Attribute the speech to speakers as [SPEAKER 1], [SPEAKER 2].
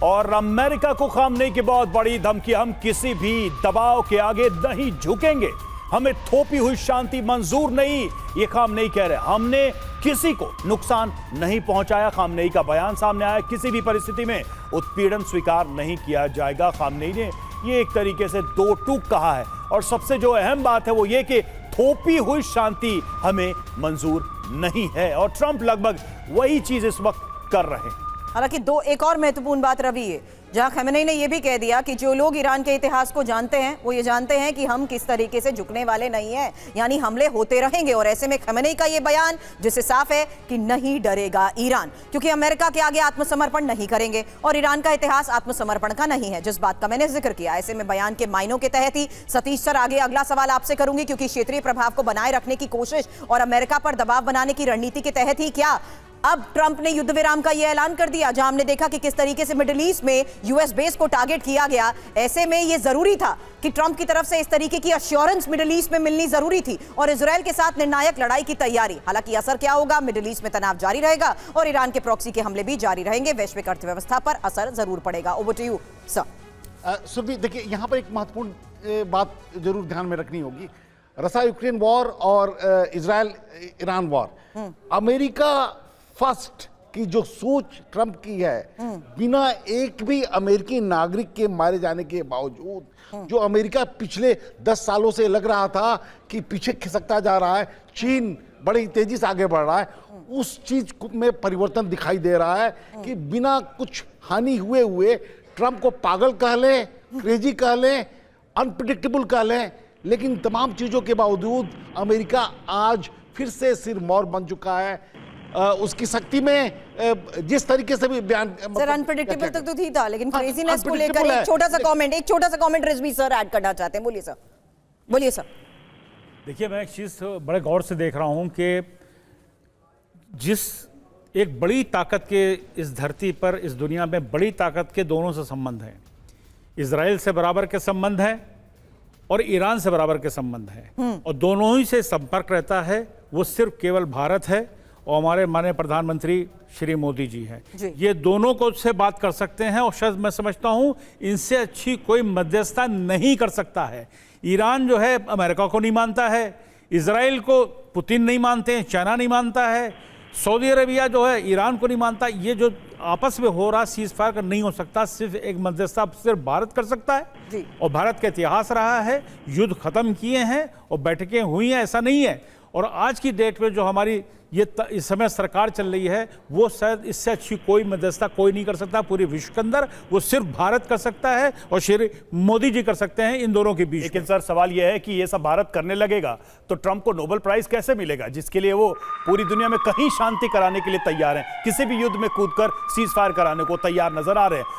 [SPEAKER 1] और अमेरिका को खामनेई की बहुत बड़ी धमकी, हम किसी भी दबाव के आगे नहीं झुकेंगे, हमें थोपी हुई शांति मंजूर नहीं, ये खामनेई कह रहे। हमने किसी को नुकसान नहीं पहुंचाया, खामनेई का बयान सामने आया। किसी भी परिस्थिति में उत्पीड़न स्वीकार नहीं किया जाएगा, खामनेई ने ये एक तरीके से दो टूक कहा है। और सबसे जो अहम बात है वो ये कि थोपी हुई शांति हमें मंजूर नहीं है, और ट्रंप लगभग वही चीज इस वक्त कर रहे हैं।
[SPEAKER 2] हालांकि एक और महत्वपूर्ण बात रवि है, जहां खमेनी ने यह भी कह दिया कि जो लोग ईरान के इतिहास को जानते हैं वो ये जानते हैं कि हम किस तरीके से झुकने वाले नहीं हैं, यानी हमले होते रहेंगे। और ऐसे में खमेनी का ये बयान जिससे साफ है कि नहीं डरेगा ईरान, क्योंकि अमेरिका के आगे आत्मसमर्पण नहीं करेंगे और ईरान का इतिहास आत्मसमर्पण का नहीं है, जिस बात का मैंने जिक्र किया। ऐसे में बयान के मायनों के तहत ही सतीश सर आगे अगला सवाल आपसे करूंगी, क्योंकि क्षेत्रीय प्रभाव को बनाए रखने की कोशिश और अमेरिका पर दबाव बनाने की रणनीति के तहत ही क्या अब ट्रंप ने युद्ध विराम का यह ऐलान कर दिया, जहां हमने देखा कि किस तरीके से मिडिल ईस्ट में यूएस बेस को टारगेट किया गया। ऐसे में यह जरूरी था कि ट्रंप की तरफ से इस तरीके की अश्योरेंस मिडिल ईस्ट में मिलनी जरूरी थी, और इजराइल के साथ निर्णायक लड़ाई की तैयारी। हालांकि असर क्या होगा, मिडिल ईस्ट में तनाव जारी रहेगा और ईरान के प्रॉक्सी के हमले भी जारी रहेंगे, वैश्विक अर्थव्यवस्था पर असर जरूर पड़ेगा। Over to you sir.
[SPEAKER 3] Surabhi, देखिए यहाँ पर एक महत्वपूर्ण बात जरूर ध्यान में रखनी होगी। रसिया यूक्रेन वॉर और Israel Iran war, America first की जो सोच ट्रंप की है, बिना एक भी अमेरिकी नागरिक के मारे जाने के बावजूद, जो अमेरिका पिछले 10 सालों से लग रहा था कि पीछे खिसकता जा रहा है, चीन बड़ी तेजी से आगे बढ़ रहा है, उस चीज में परिवर्तन दिखाई दे रहा है कि बिना कुछ हानि हुए ट्रंप को पागल कह लें, क्रेजी कह लें, अनप्रिडिक्टेबल कह लें, लेकिन तमाम चीजों के बावजूद अमेरिका आज फिर से सिरमौर बन चुका है। उसकी शक्ति में जिस तरीके से भी बयान,
[SPEAKER 2] सर अनप्रेडिक्टेबल तक तो थी था, लेकिन क्रेजीनेस को लेकर एक छोटा सा कमेंट रिजवी सर ऐड करना चाहते हैं। बोलिए सर।
[SPEAKER 4] देखिए, मैं एक चीज बड़े गौर से देख रहा हूं कि जिस एक बड़ी ताकत के इस धरती पर, इस दुनिया में बड़ी ताकत के दोनों से संबंध हैं। इजराइल से बराबर के संबंध है और ईरान से बराबर के संबंध है, और दोनों ही से संपर्क रहता है, वो सिर्फ केवल भारत है और हमारे माननीय प्रधानमंत्री श्री मोदी जी हैं। ये दोनों को से बात कर सकते हैं, और शायद मैं समझता हूं इनसे अच्छी कोई मध्यस्थता नहीं कर सकता है। ईरान जो है अमेरिका को नहीं मानता है, इजराइल को पुतिन नहीं मानते हैं, चाइना नहीं मानता है, सऊदी अरेबिया जो है ईरान को नहीं मानता। ये जो आपस में हो रहा सीज फायर नहीं हो सकता, सिर्फ एक मध्यस्थता सिर्फ भारत कर सकता है। और भारत का इतिहास रहा है, युद्ध खत्म किए हैं और बैठकें हुई हैं, ऐसा नहीं है। और आज की डेट में जो हमारी ये इस समय सरकार चल रही है, वो शायद इससे अच्छी कोई मध्यस्थता कोई नहीं कर सकता पूरे विश्व के अंदर, वो सिर्फ भारत कर सकता है और श्री मोदी जी कर सकते हैं इन दोनों के बीच।
[SPEAKER 1] लेकिन सर सवाल यह है कि ये सब भारत करने लगेगा तो ट्रंप को नोबेल प्राइज कैसे मिलेगा, जिसके लिए वो पूरी दुनिया में कहीं शांति कराने के लिए तैयार हैं, किसी भी युद्ध में कूदकर सीज फायर कराने को तैयार नजर आ रहे हैं।